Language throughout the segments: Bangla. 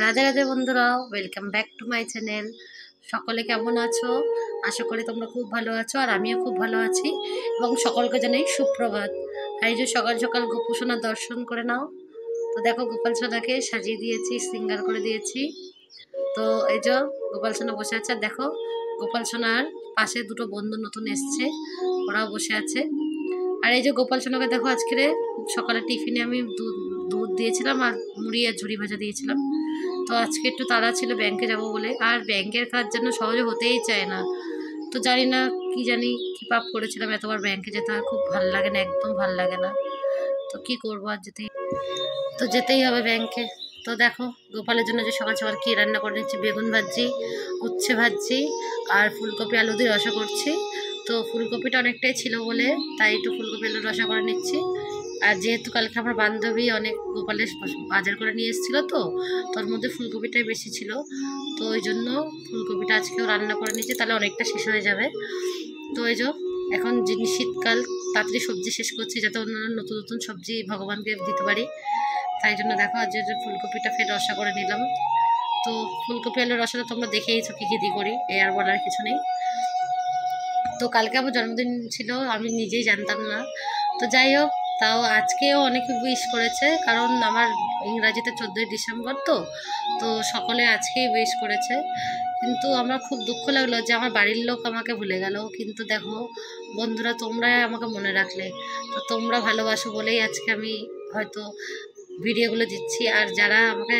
রাধে রাধে বন্ধুরা, welcome back to my channel. সকলে কেমন আছো? আশা করি তোমরা খুব ভালো আছো, আর আমিও খুব ভালো আছি। এবং সকলকে জানাই সুপ্রভাত। আর এই যে সকাল সকাল গোপু সোনার দর্শন করে নাও। তো দেখো, গোপাল সোনাকে সাজিয়ে দিয়েছি, শৃঙ্গার করে দিয়েছি। তো এই যে গোপাল সোনা বসে আছে, আর দেখো গোপাল সোনার পাশে দুটো বন্ধু নতুন এসছে, ওরাও বসে আছে। আর এই যে গোপাল সোনাকে দেখো, আজকে সকালে টিফিনে আমি দুধ দুধ দিয়েছিলাম আর মুড়ি আর ঝুড়ি ভাজা দিয়েছিলাম। তো আজকে একটু তাড়া ছিল ব্যাংকে যাব বলে, আর ব্যাংকের কাজ যেন সহজে হতেই চায় না। তো জানি না কি জানি কি পাপ করেছিলাম, এতবার ব্যাংকে যেতে আর খুব ভাল লাগে না, একদম ভাল লাগে না। তো কি করবো, আর যেতেই হবে ব্যাংকে। তো দেখো গোপালের জন্য যে সকাল সকাল কি রান্না করে নিচ্ছি, বেগুন ভাজি, উচ্ছে ভাজি আর ফুলকপি আলু দিয়ে রসা করছি। তো ফুলকপিটা অনেকটাই ছিল বলে তাই একটু ফুলকপি আলু রসা করে নিচ্ছি। আর যেহেতু কালকে আমার বান্ধবী অনেক গোপালের বাজার করে নিয়ে এসেছিলো, তো তোর মধ্যে ফুলকপিটাই বেশি ছিল। তো ওই জন্য ফুলকপিটা আজকেও রান্না করে নিচ্ছি, তাহলে অনেকটা শেষ হয়ে যাবে। তো এই যে এখন শীতকাল, তাড়াতাড়ি সবজি শেষ করছি যাতে অন্যান্য নতুন নতুন সবজি ভগবানকে দিতে পারি। তাই জন্য দেখো আজ যে ফুলকপিটা ফের রসা করে নিলাম। তো ফুলকপি আলুর রসাটা তোমরা দেখেইছো কী কী দিয়ে করি, এ আর বলার কিছু নেই। তো কালকে আমার জন্মদিন ছিল, আমি নিজেই জানতাম না। তো যাই হোক, তাও আজকেও অনেকে উইশ করেছে, কারণ আমার ইংরাজিতে 14ই ডিসেম্বর। তো তো সকলে আজকেই উইশ করেছে। কিন্তু আমার খুব দুঃখ লাগলো যে আমার বাড়ির লোক আমাকে ভুলে গেল। কিন্তু দেখো বন্ধুরা, তোমরা আমাকে মনে রাখলে। তো তোমরা ভালোবাসো বলেই আজকে আমি হয়তো ভিডিওগুলো দিচ্ছি। আর যারা আমাকে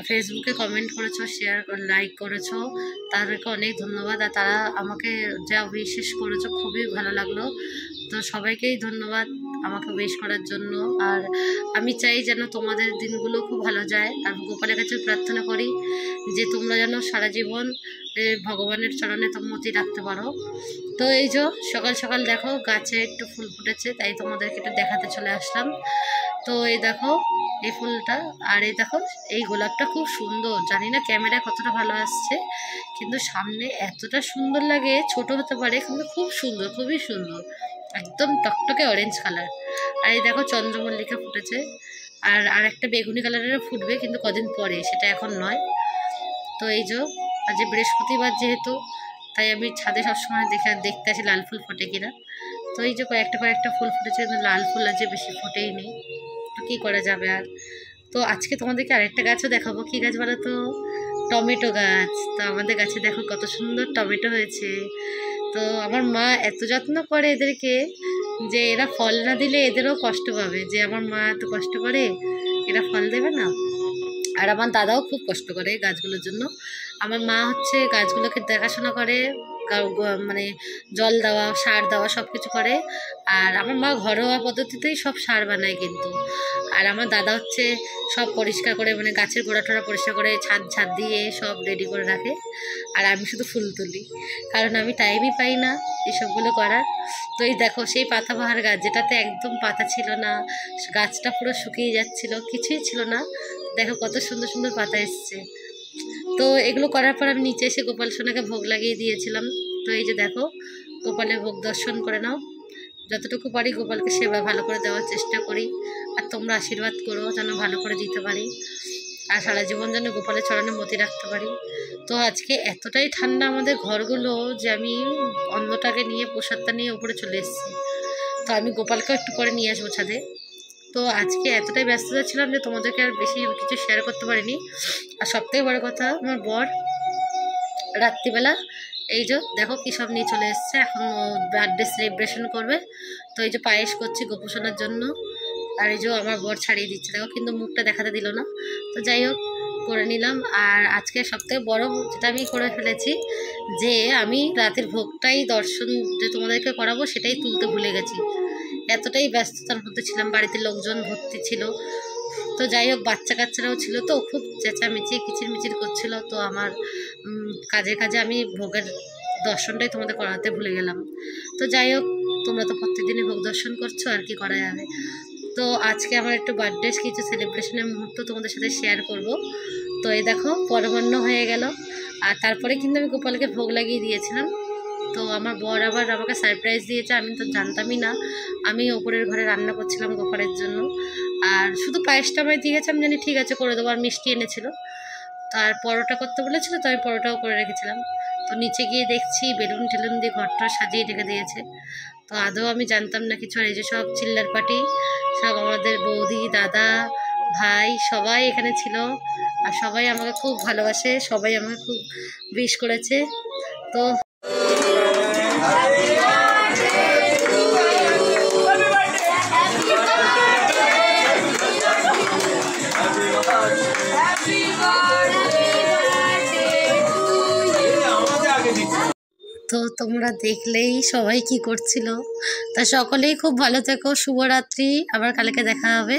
ফেসবুকে কমেন্ট করেছো, শেয়ার লাইক করেছো, তাদেরকে অনেক ধন্যবাদ। আর তারা আমাকে যা উইশেস করেছো খুবই ভালো লাগলো। তো সবাইকেই ধন্যবাদ আমাকে উইশ করার জন্য। আর আমি চাই যেন তোমাদের দিনগুলো খুব ভালো যায়। আর গোপালের কাছে প্রার্থনা করি যে তোমরা যেন সারা জীবন ভগবানের চরণে সম্মতি রাখতে পারো। তো এই যে সকাল সকাল দেখো গাছে একটু ফুল ফুটেছে, তাই তোমাদেরকে একটু দেখাতে চলে আসলাম। তো এই দেখো এই ফুলটা, আর এই দেখো এই গোলাপটা খুব সুন্দর। জানি না ক্যামেরায় কতটা ভালো আসছে, কিন্তু সামনে এতটা সুন্দর লাগে। ছোট হতে পারে কিন্তু খুব সুন্দর, খুবই সুন্দর, একদম টকটকে অরেঞ্জ কালার। আর এই দেখো চন্দ্রমল্লিকা ফুটেছে, আর একটা বেগুনি কালারেরও ফুটবে, কিন্তু কদিন পরে, সেটা এখন নয়। তো এই যে আজ বৃহস্পতিবার যেহেতু, তাই আমি ছাদে সবসময় দেখতে আসি লাল ফুল ফোটে কিনা। তো এই যে কয়েকটা ফুল ফুটেছে, কিন্তু লাল ফুল আজ বেশি ফোটেই নেই। তো কী করা যাবে আর। তো আজকে তোমাদেরকে আরেকটা গাছও দেখাবো। কী গাছ বলো তো? টমেটো গাছ। তো আমাদের গাছে দেখো কত সুন্দর টমেটো হয়েছে। তো আমার মা এত যত্ন করে এদেরকে যে এরা ফল না দিলে এদেরও কষ্ট পাবে, যে আমার মা এত কষ্ট করে এরা ফল দেবে না। আর আমার দাদাও খুব কষ্ট করে গাছগুলোর জন্য। আমার মা হচ্ছে গাছগুলোকে দেখাশোনা করে, মানে জল দেওয়া, সার দেওয়া, সব কিছু করে। আর আমার মা ঘরোয়া পদ্ধতিতেই সব সার বানায় কিন্তু। আর আমার দাদা হচ্ছে সব পরিষ্কার করে, মানে গাছের গোড়া টোড়া পরিষ্কার করে ছাদ দিয়ে সব রেডি করে রাখে। আর আমি শুধু ফুল তুলি, কারণ আমি টাইমই পাই না এসবগুলো করার। তো এই দেখো সেই পাতাবাহার গাছ, যেটাতে একদম পাতা ছিল না, গাছটা পুরো শুকিয়ে যাচ্ছিল, কিছুই ছিল না। দেখো কত সুন্দর সুন্দর পাতা এসছে। তো এগুলো করার পর আমি নিচে এসে গোপাল সোনাকে ভোগ লাগিয়ে দিয়েছিলাম। তো এই যে দেখো গোপালের ভোগ দর্শন করে নাও। যতটুকু পারি গোপালকে সেবা ভালো করে দেওয়ার চেষ্টা করি। আর তোমরা আশীর্বাদ করো যেন ভালো করে দিতে পারি, আর সারা জীবন যেন গোপালের চরণে মতি রাখতে পারি। তো আজকে এতটাই ঠান্ডা আমাদের ঘরগুলো যে আমি অন্নটাকে নিয়ে, প্রসাদটা নিয়ে উপরে চলে এসেছি। তো আমি গোপালকেও একটু পরে নিয়ে আসবো ছাদে। তো আজকে এতটাই ব্যস্ততা ছিলাম যে তোমাদেরকে আর বেশি কিছু শেয়ার করতে পারিনি। আর সবথেকে বড় কথা, আমার বর রাত্রিবেলা এই যে দেখো কী সব নিয়ে চলে এসছে, এখন ও বার্থডে সেলিব্রেশন করবে। তো এই যে পায়েস করছি গোপোষণার জন্য। আর এই যে আমার বর ছাড়িয়ে দিচ্ছে দেখো, কিন্তু মুখটা দেখাতে দিল না। তো যাই হোক, করে নিলাম। আর আজকে সবথেকে বড় যেটা আমি করে ফেলেছি, যে আমি রাতের ভোগটাই দর্শন যে তোমাদেরকে করাবো সেটাই তুলতে ভুলে গেছি। এতটাই ব্যস্ততার মধ্যে ছিলাম, বাড়িতে লোকজন ভর্তি ছিল। তো যাই হোক, বাচ্চা কাচ্চারাও ছিল, তো খুব চেঁচামেচি কিচিরমিচির করছিল। তো আমার কাজে কাজে আমি ভোগের দর্শনটাই তোমাদের করাতে ভুলে গেলাম। তো যাই হোক, তোমরা তো প্রত্যেকদিনই ভোগ দর্শন করছো, আর কি করা যাবে। তো আজকে আমার একটু বার্থডে কিছু সেলিব্রেশনের মুহূর্ত তোমাদের সাথে শেয়ার করব। তো এই দেখো পরমান্ন হয়ে গেল, আর তারপরে কিন্তু আমি গোপালকে ভোগ লাগিয়ে দিয়েছিলাম। তো আমার বর আবার আমাকে সারপ্রাইজ দিয়েছে, আমি তো জানতামই না। আমি ওপরের ঘরে রান্না করছিলাম গোপালের জন্য, আর শুধু পায়েসটা আমায় দিয়ে গেছে, আমি জানি ঠিক আছে করে দেবো, আর মিষ্টি এনেছিল। আর পরোটা করতে বলেছিল, তো আমি পরোটাও করে রেখেছিলাম। তো নিচে গিয়ে দেখছি বেলুন টেলুন দিয়ে ঘরটা সাজিয়ে রেখে দিয়েছে। তো আদৌ আমি জানতাম না কিছু। আর এই যে সব চিল্লার পার্টি, সব আমাদের বৌদি, দাদা, ভাই সবাই এখানে ছিল। আর সবাই আমাকে খুব ভালোবাসে, সবাই আমাকে খুব উইশ করেছে। তো তো তোমরা দেখলেই সবাই কি করছিল। তা সকলেই খুব ভালো থেকো, শুভরাত্রি, আবার কালকে দেখা হবে।